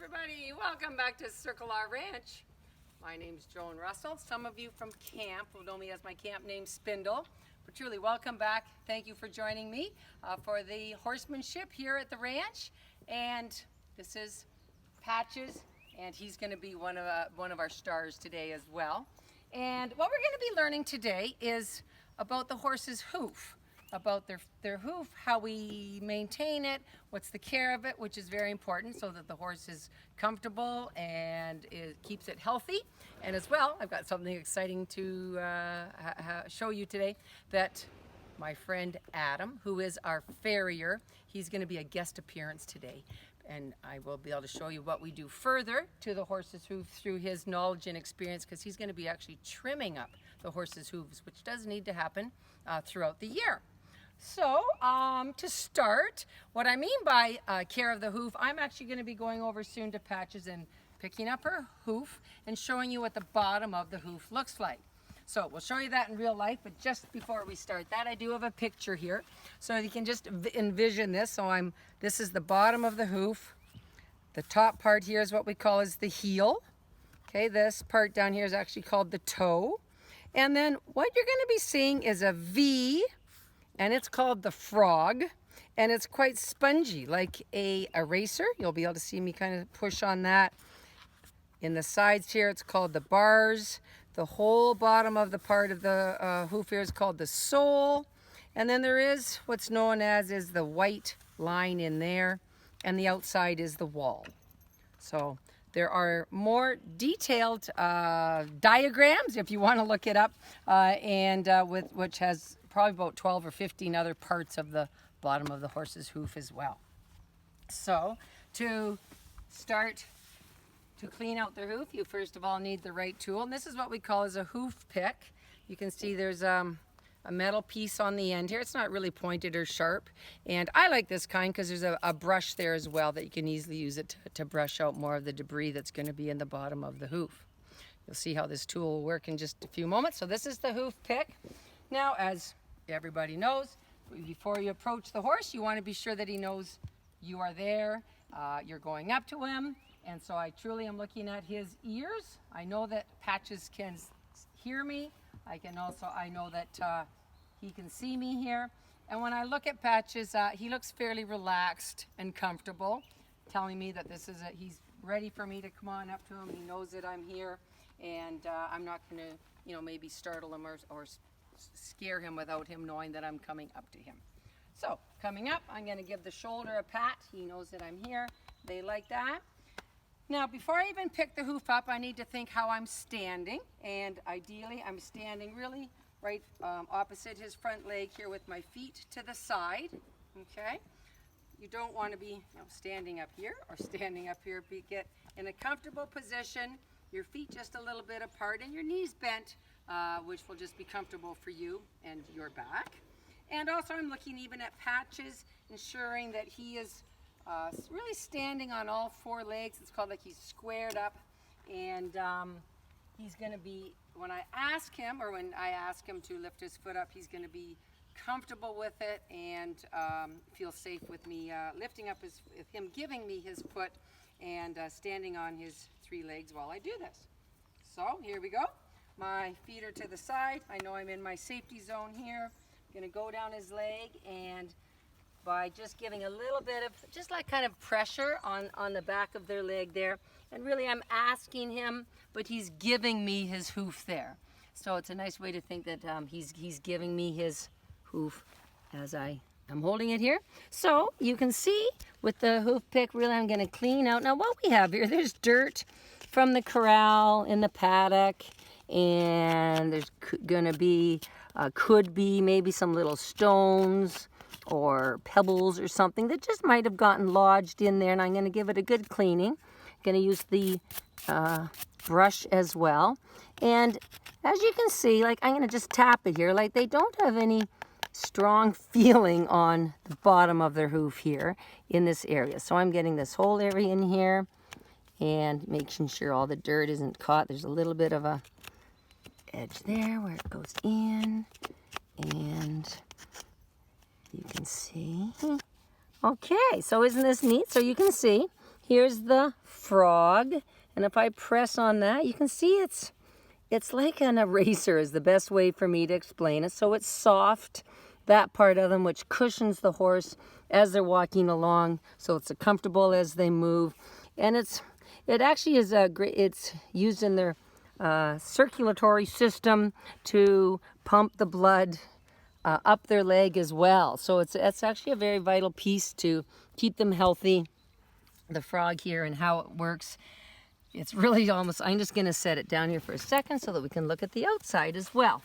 everybody, welcome back to Circle R Ranch. My name's Joan Russell. Some of you from camp will know me as my camp name Spindle, but truly welcome back. Thank you for joining me for the horsemanship here at the ranch. And this is Patches, and he's going to be one of our stars today as well. And what we're going to be learning today is about the horse's hoof, about their hoof, how we maintain it, what's the care of it, which is very important so that the horse is comfortable and keeps it healthy. And as well, I've got something exciting to show you today, that my friend Adam, who is our farrier, he's going to be a guest appearance today. And I will be able to show you what we do further to the horse's hoof through his knowledge and experience, because he's going to be actually trimming up the horse's hooves, which does need to happen throughout the year. So to start, what I mean by care of the hoof, I'm actually going to be going over soon to Patches and picking up her hoof and showing you what the bottom of the hoof looks like. So we'll show you that in real life, but just before we start that, I do have a picture here, so you can just envision this. So this is the bottom of the hoof. The top part here is what we call is the heel. Okay, this part down here is actually called the toe. And then what you're going to be seeing is a V, and it's called the frog, and it's quite spongy, like a eraser. You'll be able to see me kind of push on that. In the sides here, it's called the bars. The whole bottom of the part of the hoof here is called the sole. And then there is what's known as is the white line in there, and the outside is the wall. So there are more detailed diagrams if you want to look it up, which has probably about 12 or 15 other parts of the bottom of the horse's hoof as well. So to start to clean out the hoof, you first of all need the right tool, and this is what we call as a hoof pick. You can see there's a metal piece on the end here. It's not really pointed or sharp, and I like this kind because there's a brush there as well that you can easily use it to brush out more of the debris that's going to be in the bottom of the hoof. You'll see how this tool will work in just a few moments. So this is the hoof pick. Now, as everybody knows, before you approach the horse, you want to be sure that he knows you are there. You're going up to him. And so I truly am looking at his ears. I know that Patches can hear me. I know that he can see me here. And when I look at Patches, he looks fairly relaxed and comfortable, telling me that he's ready for me to come on up to him. He knows that I'm here, and I'm not going to, maybe startle him or scare him without him knowing that I'm coming up to him. So coming up, I'm going to give the shoulder a pat. He knows that I'm here. They like that. Now, before I even pick the hoof up, I need to think how I'm standing, and ideally I'm standing really right opposite his front leg here with my feet to the side, okay? You don't want to be standing up here or standing up here. Get in a comfortable position, your feet just a little bit apart and your knees bent, which will just be comfortable for you and your back. And also I'm looking even at Patches, ensuring that he is really standing on all four legs. It's called like he's squared up, and he's going to be, when I ask him to lift his foot up, he's going to be comfortable with it and feel safe with me lifting up him giving me his foot and standing on his three legs while I do this. So here we go. My feet are to the side. I know I'm in my safety zone here. I'm going to go down his leg, and by just giving a little bit of, just like kind of pressure on the back of their leg there. And really I'm asking him, but he's giving me his hoof there. So it's a nice way to think that he's giving me his hoof as I am holding it here. So you can see with the hoof pick, really I'm going to clean out. Now what we have here, there's dirt from the corral in the paddock, and there's going to be, could be maybe some little stones or pebbles or something that just might have gotten lodged in there, and I'm going to give it a good cleaning. I'm going to use the brush as well, and as you can see, like I'm going to just tap it here, like they don't have any strong feeling on the bottom of their hoof here in this area. So I'm getting this whole area in here and making sure all the dirt isn't caught. There's a little bit of a edge there where it goes in, and you can see. Okay, so isn't this neat? So you can see here's the frog. And if I press on that, you can see it's like an eraser is the best way for me to explain it. So it's soft, that part of them, which cushions the horse as they're walking along, so it's comfortable as they move. And it actually is it's used in their circulatory system to pump the blood up their leg as well. So it's actually a very vital piece to keep them healthy. The frog here and how it works. It's really almost, I'm just going to set it down here for a second so that we can look at the outside as well.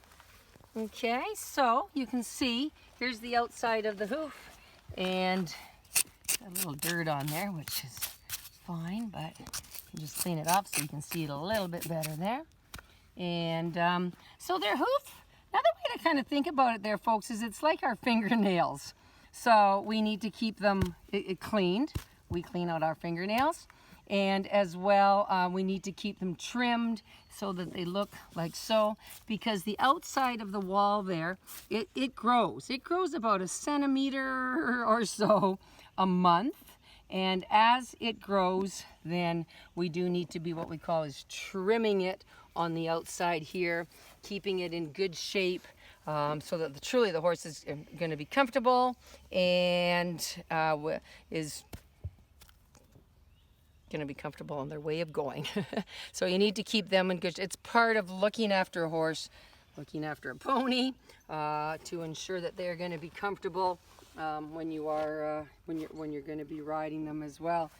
Okay, so you can see, here's the outside of the hoof, and a little dirt on there, which is fine, but you just clean it off so you can see it a little bit better there. And so their hoof, another way to kind of think about it there, folks, is it's like our fingernails. So we need to keep them cleaned. We clean out our fingernails. And as well, we need to keep them trimmed so that they look like so, because the outside of the wall there, it grows. It grows about 1 centimeter or so a month. And as it grows, then we do need to be what we call is trimming it on the outside here, keeping it in good shape, so that truly the horse is going to be comfortable and is going to be comfortable in their way of going. So you need to keep them in good. It's part of looking after a horse, looking after a pony, to ensure that they're going to be comfortable when you're going to be riding them as well.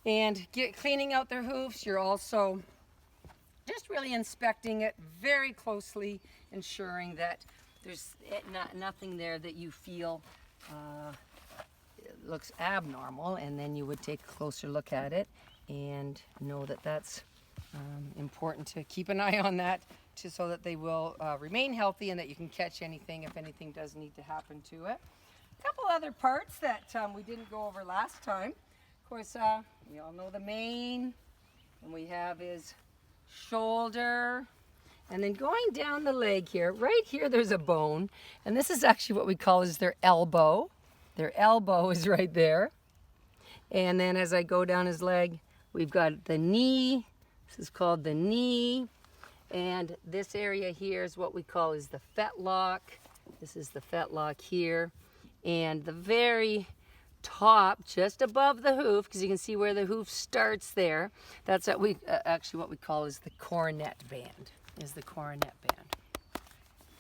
And cleaning out their hoofs. You're also just really inspecting it very closely, ensuring that there's nothing there that you feel looks abnormal, and then you would take a closer look at it and know that that's important to keep an eye on that, so that they will remain healthy and that you can catch anything if anything does need to happen to it. A couple other parts that we didn't go over last time. Of course, we all know the mane, and we have his shoulder, and then going down the leg here, right here there's a bone, and this is actually what we call is their elbow. Their elbow is right there. And then as I go down his leg, we've got the knee. This is called the knee. And this area here is what we call is the fetlock. This is the fetlock here. And the very top, just above the hoof, because you can see where the hoof starts there, that's what we actually what we call is the coronet band, is the coronet band.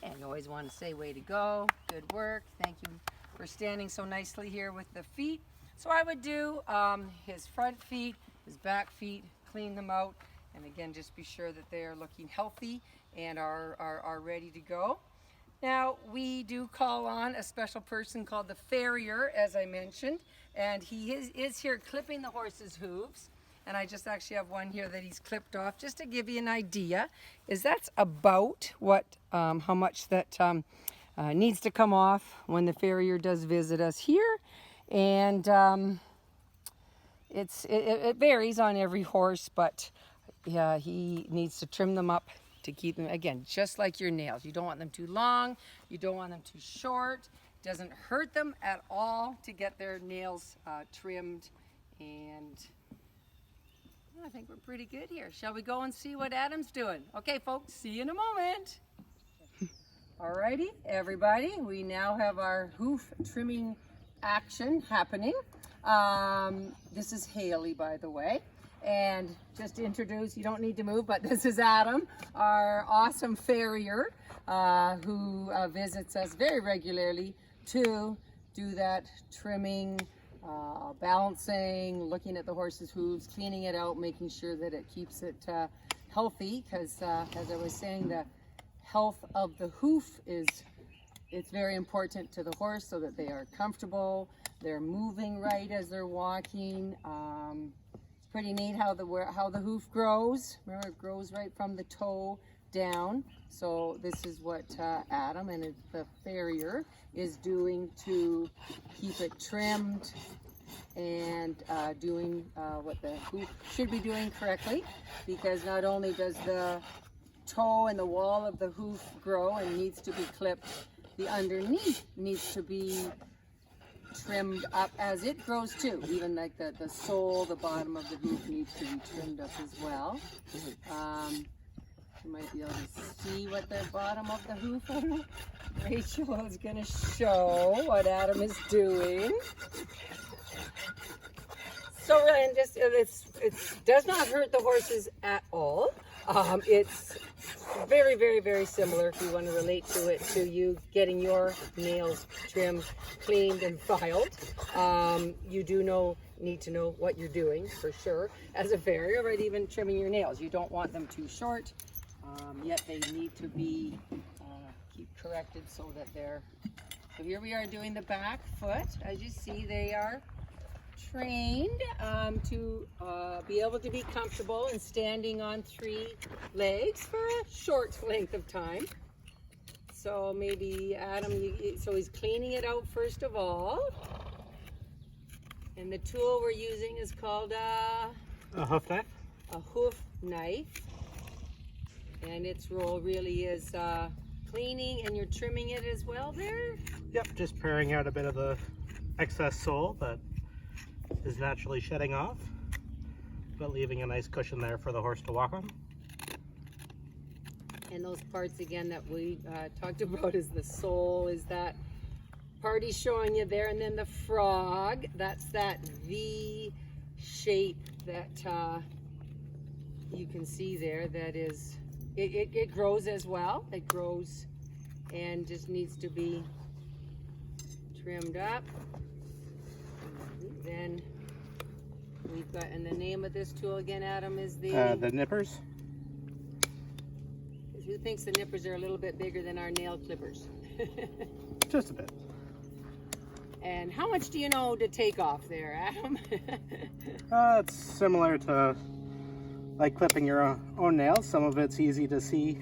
And you always want to say, way to go, good work, thank you for standing so nicely here with the feet. So I would do his front feet, his back feet, clean them out, and again just be sure that they are looking healthy and are ready to go. Now we do call on a special person called the farrier, as I mentioned, and he is here clipping the horse's hooves. And I just actually have one here that he's clipped off, just to give you an idea, is that's about what how much that needs to come off when the farrier does visit us here. And it varies on every horse, but yeah, he needs to trim them up to keep them, again, just like your nails. You don't want them too long, you don't want them too short. It doesn't hurt them at all to get their nails trimmed. And I think we're pretty good here. Shall we go and see what Adam's doing? Okay, folks, see you in a moment. Alrighty, everybody, we now have our hoof trimming action happening. This is Haley, by the way. And just to introduce, you don't need to move, but this is Adam, our awesome farrier, who visits us very regularly to do that trimming, balancing, looking at the horse's hooves, cleaning it out, making sure that it keeps it healthy, because as I was saying, the health of the hoof it's very important to the horse, so that they are comfortable, they're moving right as they're walking. It's pretty neat how the hoof grows. Remember, it grows right from the toe down. So this is what Adam and the farrier is doing to keep it trimmed and doing what the hoof should be doing correctly, because not only does the toe and the wall of the hoof grow and needs to be clipped, the underneath needs to be trimmed up as it grows too. Even like the sole, the bottom of the hoof needs to be trimmed up as well. You might be able to see what the bottom of the hoof is. Rachel is going to show what Adam is doing. So really, and just it does not hurt the horses at all. It's very, very, very similar, if you want to relate to it, to you getting your nails trimmed, cleaned, and filed. You do need to know what you're doing for sure as a farrier, right? Even trimming your nails, you don't want them too short, yet they need to be keep corrected so that they're. So here we are doing the back foot. As you see, they are trained to be able to be comfortable and standing on 3 legs for a short length of time. So maybe Adam, so he's cleaning it out first of all. And the tool we're using is called a hoof knife. A hoof knife. And its role really is cleaning, and you're trimming it as well there? Yep, just paring out a bit of the excess sole that is naturally shedding off, but leaving a nice cushion there for the horse to walk on. And those parts again that we talked about is the sole, is that part he's showing you there, and then the frog, that's that V shape that you can see there. That is, it grows as well. It grows and just needs to be trimmed up. Then we've got, and the name of this tool again, Adam, is the nippers. Who thinks the nippers are a little bit bigger than our nail clippers? Just a bit. And how much do you know to take off there, Adam? It's similar to like clipping your own nails. Some of it's easy to see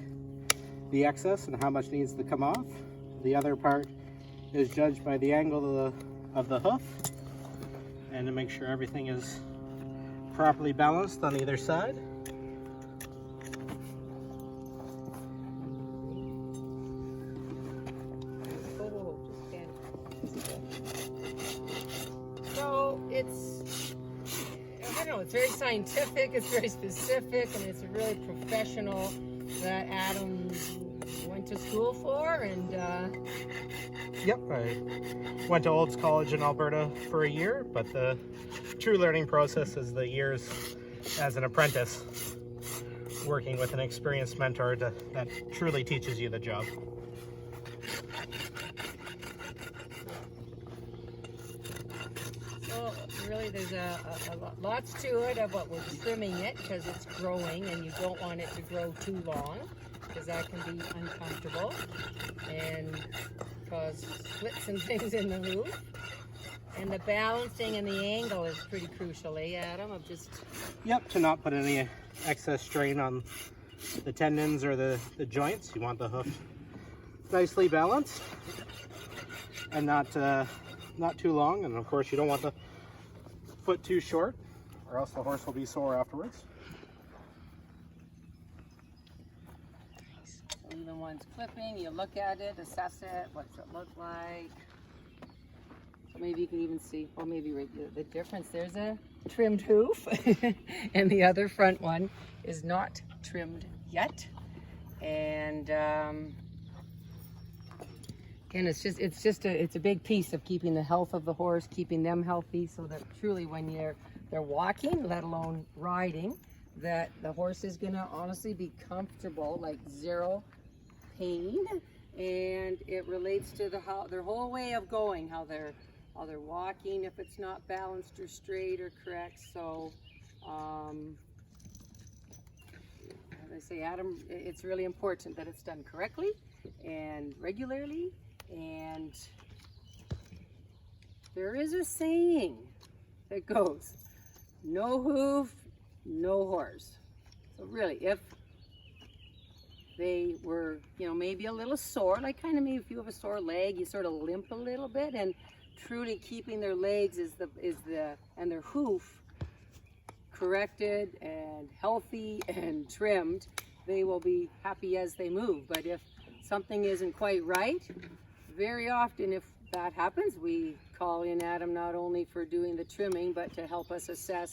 the excess and how much needs to come off. The other part is judged by the angle of the hoof, and to make sure everything is properly balanced on either side. So it's, I don't know, it's very scientific, it's very specific, and it's really professional that Adam went to school for. And Yep, I went to Olds College in Alberta for a year, but the true learning process is the years as an apprentice, working with an experienced mentor that truly teaches you the job. so really there's lots to it of what we're trimming it, because it's growing and you don't want it to grow too long, because that can be uncomfortable and cause splits and things in the hoof. And the balancing and the angle is pretty crucial, eh, Adam? Of just... Yep, to not put any excess strain on the tendons or the joints. You want the hoof nicely balanced and not too long. And of course, you don't want the foot too short, or else the horse will be sore afterwards. So even when it's clipping, you look at it, assess it, what's it look like. So maybe you can even see, well, maybe right the difference. There's a trimmed hoof, and the other front one is not trimmed yet. And again, it's a big piece of keeping the health of the horse, keeping them healthy, so that truly when they're walking, let alone riding, that the horse is gonna honestly be comfortable, like zero pain. And it relates to their whole way of going, how they're walking, if it's not balanced or straight or correct. So as I say, Adam, it's really important that it's done correctly and regularly. And there is a saying that goes, no hoof, no horse. So really, if they were, maybe a little sore, like kind of maybe if you have a sore leg, you sort of limp a little bit, and truly keeping their legs and their hoof corrected and healthy and trimmed, they will be happy as they move. But if something isn't quite right, very often if that happens, we call in Adam not only for doing the trimming, but to help us assess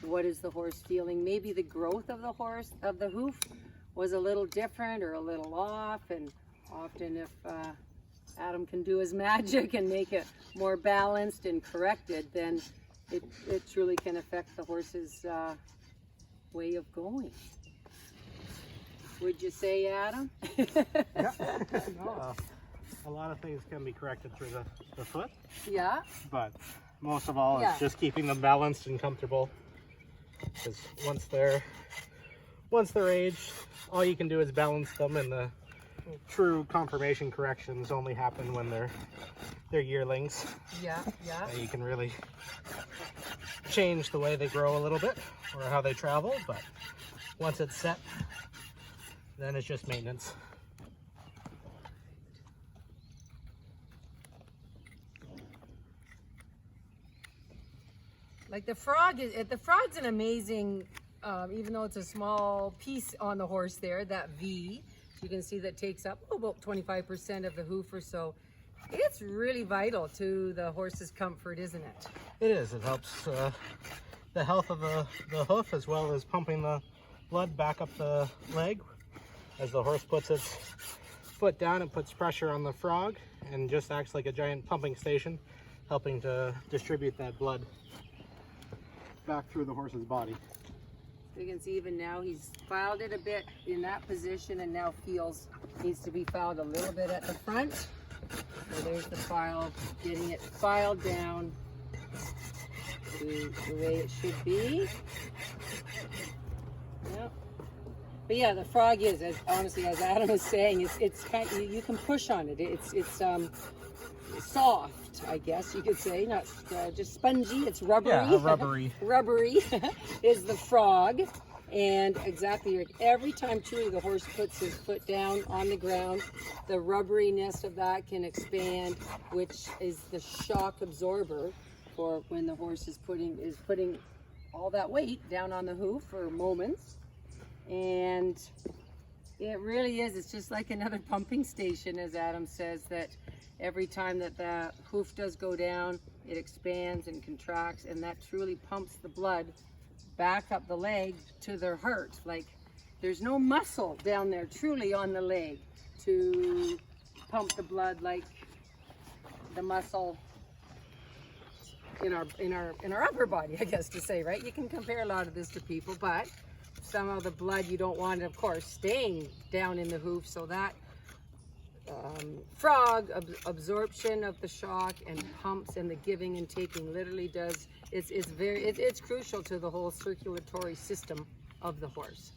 what is the horse feeling. Maybe the growth of the horse, of the hoof, was a little different or a little off, and often if Adam can do his magic and make it more balanced and corrected, then it truly can affect the horse's way of going. Would you say, Adam? Yeah. No, a lot of things can be corrected through the foot. Yeah. But most of all, Yeah. it's just keeping them balanced and comfortable. Because once they're aged, all you can do is balance them, and the true conformation corrections only happen when they're yearlings. Yeah, yeah. You can really change the way they grow a little bit or how they travel, but once it's set, then it's just maintenance. Like the frog's an amazing, even though it's a small piece on the horse there, that V, you can see that takes up about 25% of the hoof or so. It's really vital to the horse's comfort, isn't it? It is. It helps the health of the hoof, as well as pumping the blood back up the leg. As the horse puts its foot down, it puts pressure on the frog and just acts like a giant pumping station, helping to distribute that blood back through the horse's body. You can see even now he's filed it a bit in that position, and now needs to be filed a little bit at the front. So there's the file, getting it filed down to the way it should be. Yep. But yeah, the frog is, honestly, as Adam was saying, it's kind of, you can push on it. It's soft, I guess you could say, not just spongy. It's rubbery. Yeah, rubbery. Rubbery is the frog. And exactly, every time truly the horse puts his foot down on the ground, the rubberiness of that can expand, which is the shock absorber for when the horse is putting all that weight down on the hoof for moments. And it really is, it's just like another pumping station, as Adam says, that every time that the hoof does go down, it expands and contracts, and that truly pumps the blood back up the leg to their heart. Like, there's no muscle down there truly on the leg to pump the blood like the muscle in our upper body, I guess to say, right? You can compare a lot of this to people, but some of the blood you don't want it, of course, staying down in the hoof, so that frog absorption of the shock and pumps and the giving and taking literally does, it's crucial to the whole circulatory system of the horse,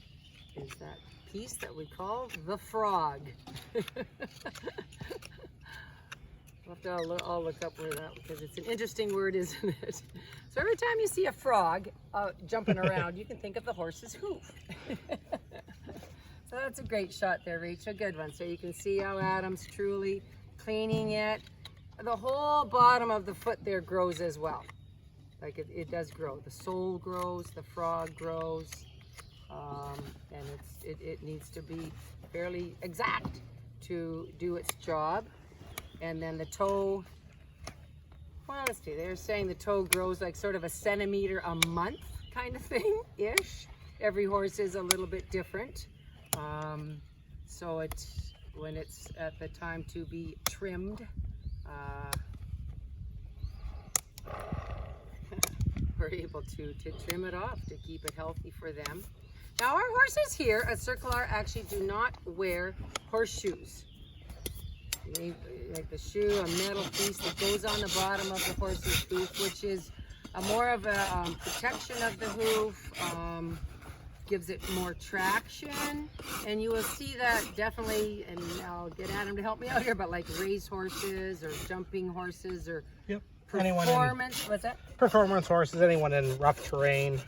is that piece that we call the frog. I'll look up where that, because it's an interesting word, isn't it? So every time you see a frog jumping around, you can think of the horse's hoof. So that's a great shot there, Rachel. Good one. So you can see how Adam's truly cleaning it. The whole bottom of the foot there grows as well. Like it does grow. The sole grows, the frog grows, and it needs to be fairly exact to do its job. And then the toe, well, let's see, they're saying the toe grows like sort of a centimeter a month kind of thing-ish. Every horse is a little bit different. So when it's at the time to be trimmed, we're able to trim it off to keep it healthy for them. Now our horses here at Circle R actually do not wear horseshoes. Like the shoe, a metal piece that goes on the bottom of the horse's hoof, which is more of a protection of the hoof, gives it more traction, and you will see that definitely, and I'll get Adam to help me out here, but like race horses or jumping horses or performance, what's that? Performance horses, anyone in rough terrain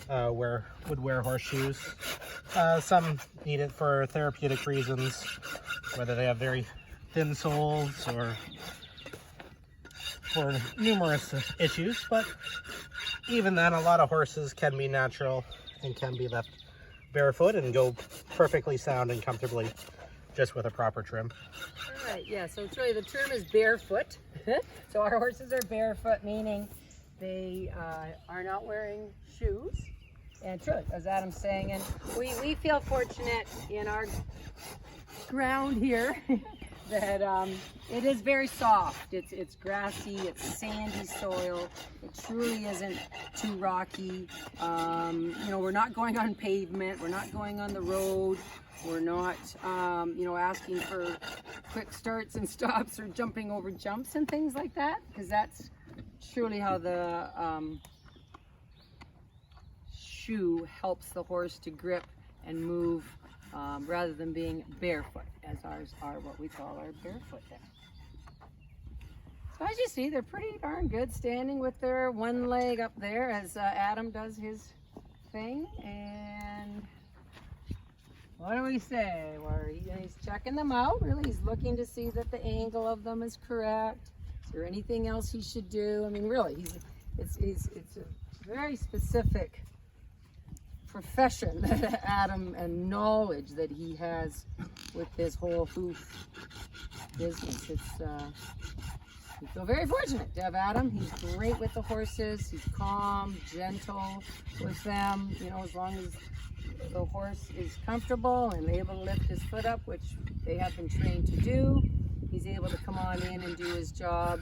would wear horseshoes. Some need it for therapeutic reasons, whether they have very thin soles or for numerous issues, but even then a lot of horses can be natural and can be left barefoot and go perfectly sound and comfortably just with a proper trim. All right, yeah, so it's really, the term is barefoot. So our horses are barefoot, meaning they are not wearing shoes. And true, as Adam's saying, and we feel fortunate in our ground here that it is very soft. It's grassy, it's sandy soil. It truly isn't too rocky. You know, we're not going on pavement. We're not going on the road. We're not, you know, asking for quick starts and stops or jumping over jumps and things like that, because that's truly how the shoe helps the horse to grip and move rather than being barefoot, as ours are what we call our barefoot then. So as you see, they're pretty darn good standing with their one leg up there as Adam does his thing. And what do we say? Well, he's checking them out. Really, he's looking to see that the angle of them is correct. Is there anything else he should do? I mean, really, it's a very specific profession that Adam and knowledge that he has with this whole hoof business. It's we feel very fortunate to have Adam. He's great with the horses. He's calm, gentle with them. You know, as long as the horse is comfortable and able to lift his foot up, which they have been trained to do, he's able to come on in and do his job.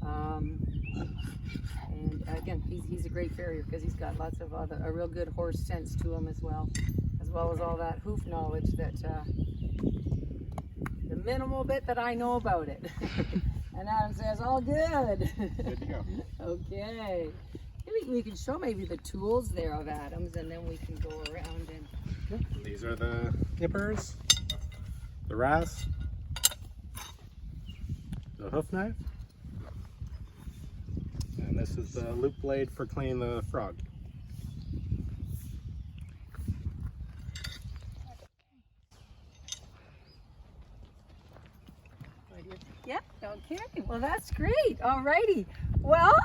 And again, he's a great farrier because he's got lots of a real good horse sense to him as well as all that hoof knowledge that the minimal bit that I know about it. And Adam says, all good. Good to go. Okay. Maybe we can show maybe the tools there of Adam's, and then we can go around and... These are the nippers, the rasp, the hoof knife, and this is the loop blade for cleaning the frog. Yep, okay. Well, that's great. Alrighty. Well,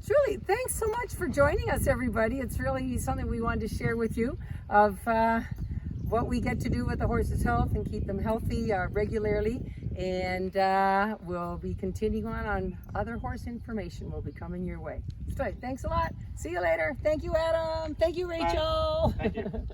truly, thanks so much for joining us, everybody. It's really something we wanted to share with you of what we get to do with the horse's health and keep them healthy regularly. And we'll be continuing on other horse information will be coming your way. So, thanks a lot. See you later. Thank you, Adam. Thank you, Rachel. Bye. Thank you.